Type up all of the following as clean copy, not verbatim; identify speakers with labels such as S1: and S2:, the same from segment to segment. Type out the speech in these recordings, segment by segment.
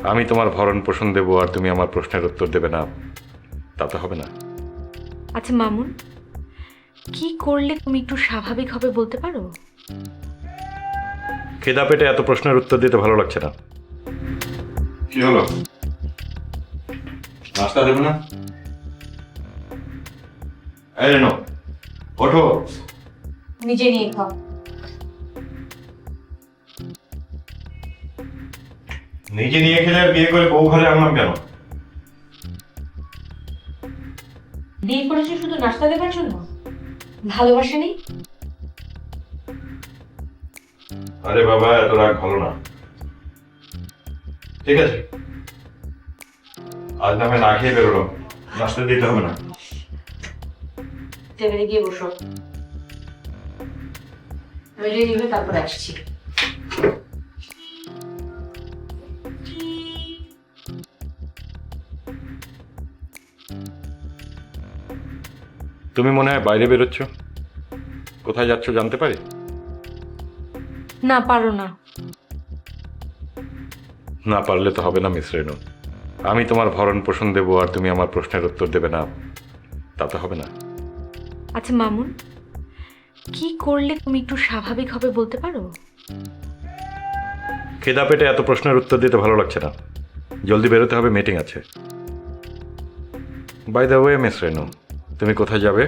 S1: আমি তোমার ভরণ পোষণ দেবো আর তুমি আমার প্রশ্নের উত্তর দেবে না, তা তো হবে না।
S2: আচ্ছা মামুন, কি করলে তুমি একটু স্বাভাবিক হবে বলতে পারো?
S1: খেদা পেটে এত প্রশ্নের উত্তর দিতে ভালো লাগছে না। কি হলো, নাস্তা দেবো না? এই রেনো, ওঠো।
S2: নিজে নিয়ে খাও।
S1: নিজে নিয়ে খেলে আর বিয়ে করে বউ ঘরে আনলাম কেন?
S2: বিয়ে করেছো শুধু নাস্তা দেবার জন্য? ভালোবাসা নেই?
S1: আরে বাবা, এত রাগ ভালো না। ঠিক আছে, আজ না হয় না খেয়ে বেরোলাম, নাস্তা দিতে হবে না।
S2: টেবিলে গিয়ে বসো, আমি রেডি হয়ে তারপর আসছি।
S1: তুমি মনে হয় বাইরে বেরোচ্ছ, কোথায় যাচ্ছ জানতে পারি?
S2: না, পারো না।
S1: না পারলে তো হবে না মিস রেনু। আমি তোমার ভরণ পোষণ দেবো আর তুমি আমার প্রশ্নের উত্তর দেবে না, তা তো হবে না।
S2: আচ্ছা মামুন, কি করলে তুমি একটু স্বাভাবিক হবে বলতে পারো?
S1: খেদা পেটে এত প্রশ্নের উত্তর দিতে ভালো লাগছে না, জলদি বেরোতে হবে, মিটিং আছে। বাই দ্য ওয়ে মিস রেনু, তুমি কোথায় যাবে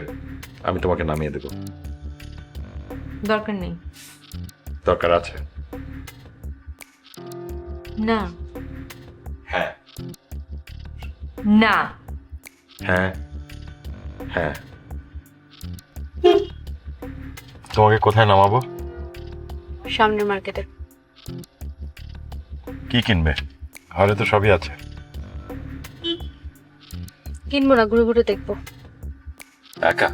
S1: আমি তোমাকে নামিয়ে দেবো।
S2: দরকার নেই।
S1: দরকার আছে।
S2: না।
S1: হ্যাঁ
S2: না।
S1: হ্যাঁ হ্যাঁ। তোমাকে কোথায় নামাবো?
S2: সামনের মার্কেটে।
S1: কি কিনবে? ঘরে তো সবই আছে।
S2: কিনবো না, ঘুরে ঘুরে দেখবো।
S1: একা?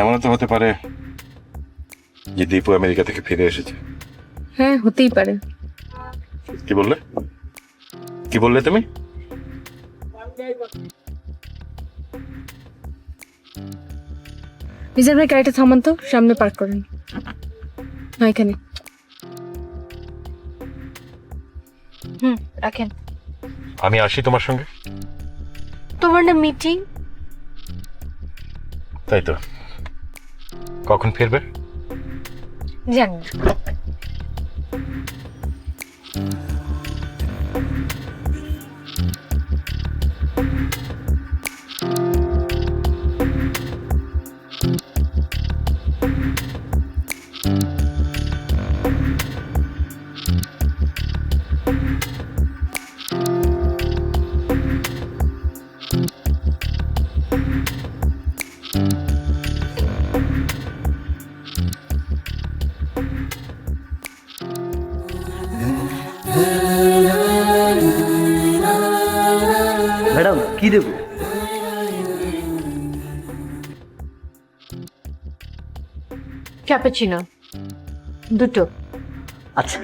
S1: এমন তো হতে পারে যে দীপু আমেরিকা থেকে ফিরে এসেছে।
S2: হ্যাঁ, হতেই পারে।
S1: কি বললে, কি বললে তুমি?
S2: মিজান ভাই, গাড়িটা থামান তো, সামনে পার্ক করেন। না, এখানে। রাখেন।
S1: আমি আসি তোমার সঙ্গে।
S2: তোমার না মিটিং?
S1: তাই তো, কখন ফিরবে?
S2: জানি না।
S3: ম্যাডাম কি দেবো?
S2: ক্যাপাচিনো দুটো।
S3: আচ্ছা।